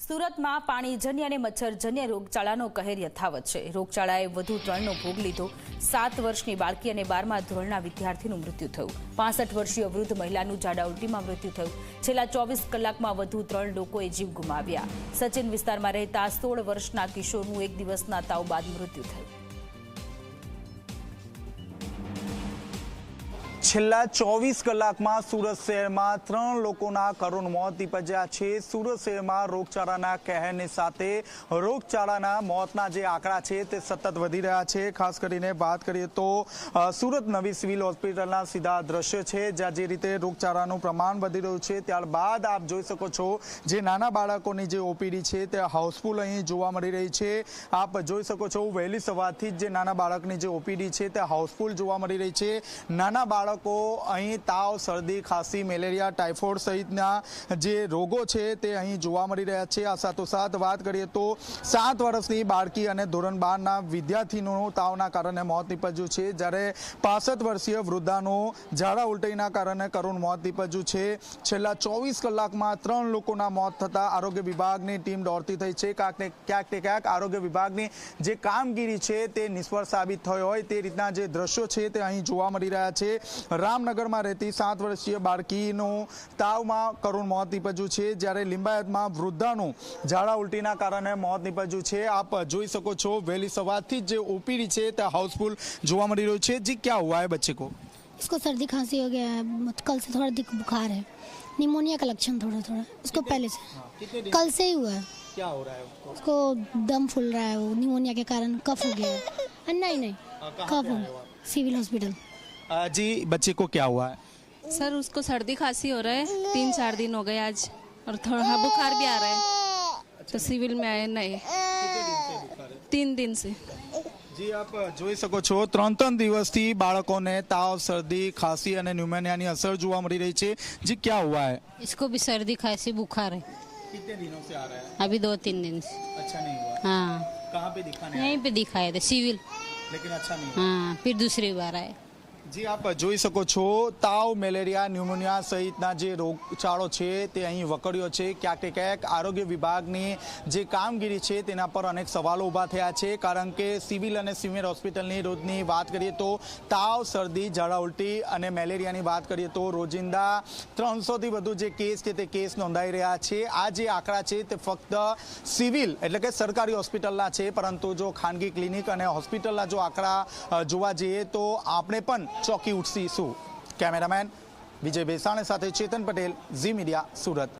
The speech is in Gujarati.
સુરતમાં પાણીજન્ય અને મચ્છરજન્ય રોગચાળાનો કહેર યથાવત છે। રોગચાળાએ વધુ 3નો ભોગ લીધો। 7 વર્ષની બાળકી અને 12મા ધોરણના વિદ્યાર્થીનું મૃત્યુ થયું। 65 વર્ષીય વૃદ્ધ મહિલાનું ઝાડા ઉલટીમાં મૃત્યુ થયું। છેલ્લા 24 કલાકમાં વધુ 3 લોકોએ જીવ ગુમાવ્યા। સચિન વિસ્તારમાં રહેતા 16 વર્ષના કિશોરનું એક દિવસના તાવ બાદ મૃત્યુ થયું। છેલ્લા 24 કલાકમાં સુરત શહેરમાં 3 લોકોના કરુણ મોત નીપજ્યા છે। સુરત શહેરમાં રોગચાળાના કહેરની સાથે રોગચાળાના મોતના જે આંકડા છે તે સતત વધી રહ્યા છે। ખાસ કરીને વાત કરીએ તો સુરત નવી સિવિલ હોસ્પિટલના સીધા દ્રશ્ય છે, જ્યાં જે રીતે રોગચાળાનું પ્રમાણ વધી રહ્યું છે। ત્યારબાદ આપ જોઈ શકો છો જે નાના બાળકોની જે ઓપીડી છે તે હાઉસફુલ અહીં જોવા મળી રહી છે। આપ જોઈ શકો છો વહેલી સવારથી જ જે નાના બાળકની જે ઓપીડી છે તે હાઉસફુલ જોવા મળી રહી છે। નાના બાળકો અહીં તાવ, શરદી, ખાંસી, મેલેરિયા, ટાઇફોઇડ સહિતના જે રોગો છે તે અહીં જોવા મળી રહ્યા છે। આ સાથોસાથ વાત કરીએ તો 7 વર્ષની બાળકી અને ધોરણ 12ના વિદ્યાર્થીનું તાવના કારણે મોત નીપજ્યું છે, જ્યારે 65 વર્ષીય વૃદ્ધાનું ઝાડા ઉલટીના કારણે કરુણ મોત નીપજ્યું છે। છેલ્લા 24 કલાકમાં 3 લોકોના મોત થતાં આરોગ્ય વિભાગની ટીમ દોડતી થઈ છે। ક્યાંક ને ક્યાંક આરોગ્ય વિભાગની જે કામગીરી છે તે નિષ્ફળ સાબિત થઈ હોય તે રીતના જે દ્રશ્યો છે તે અહીં જોવા મળી રહ્યા છે। રામનગરમાં રહેતી 7 વર્ષીય બાળકીનું તાવમાં કરુણ મોત નીપજ્યું છે, જ્યારે લિંબાયતમાં વૃદ્ધાનું ઝાડા ઉલટીના કારણે મોત નીપજ્યું છે। આપ જોઈ શકો છો વહેલી સવારથી જે ઓપીડી છે તે હાઉસફુલ જોવા મળી રહ્યું છે। जी क्या हुआ है बच्चे को? इसको सर्दी खांसी हो गया है, कल से थोड़ा बुखार है, निमोनिया का लक्षण थोड़ा थोड़ा इसको पहले से कल से ही हुआ है। क्या हो रहा है उसको दम फूल रहा है, वो निमोनिया के कारण कफ हो गया है। नहीं कफ हो सिविल हॉस्पिटल। जी बच्चे को क्या हुआ है? सर उसको सर्दी खांसी हो रहा है, 3-4 दिन हो गए आज, और थोड़ा बुखार भी आ रहा है, तो सिविल में आए नहीं। 3 दिन से। जी आप જોઈ શકો છો 3 દિવસથી બાળકોને તાવ, શરદી, ખાંસી અને ન્યુમોનિયાની અસર જોવા મળી રહી છે। जी क्या हुआ है? इसको भी सर्दी खांसी बुखार है। कितने दिनों से आ रहा है? अभी 2-3 दिन से। अच्छा नहीं हुआ? हाँ, कहाँ पे दिखाने? यहीं पे दिखाए थे सिविल, लेकिन अच्छा नहीं हुआ। हाँ, फिर दूसरी बार आए। જી આપ જોઈ શકો છો તાવ, મેલેરિયા, ન્યુમોનિયા સહિતના જે રોગચાળો છે તે અહીં વકર્યો છે। ક્યાંક ને ક્યાંક આરોગ્ય વિભાગની જે કામગીરી છે તેના પર અનેક સવાલો ઊભા થયા છે, કારણ કે સિવિલ અને સિવિલ હોસ્પિટલની રોજની વાત કરીએ તો તાવ, શરદી, ઝાડા ઉલટી અને મેલેરિયાની વાત કરીએ તો રોજિંદા 300થી વધુ જે કેસ છે તે કેસ નોંધાઈ રહ્યા છે। આ જે આંકડા છે તે ફક્ત સિવિલ એટલે કે સરકારી હોસ્પિટલના છે, પરંતુ જો ખાનગી ક્લિનિક અને હોસ્પિટલના જો આંકડા જોવા જઈએ તો આપણે પણ ચોકી ઉઠીશું। કેમેરામેન વિજય બેસાણે સાથે ચેતન પટેલ, ઝી મીડિયા, સુરત।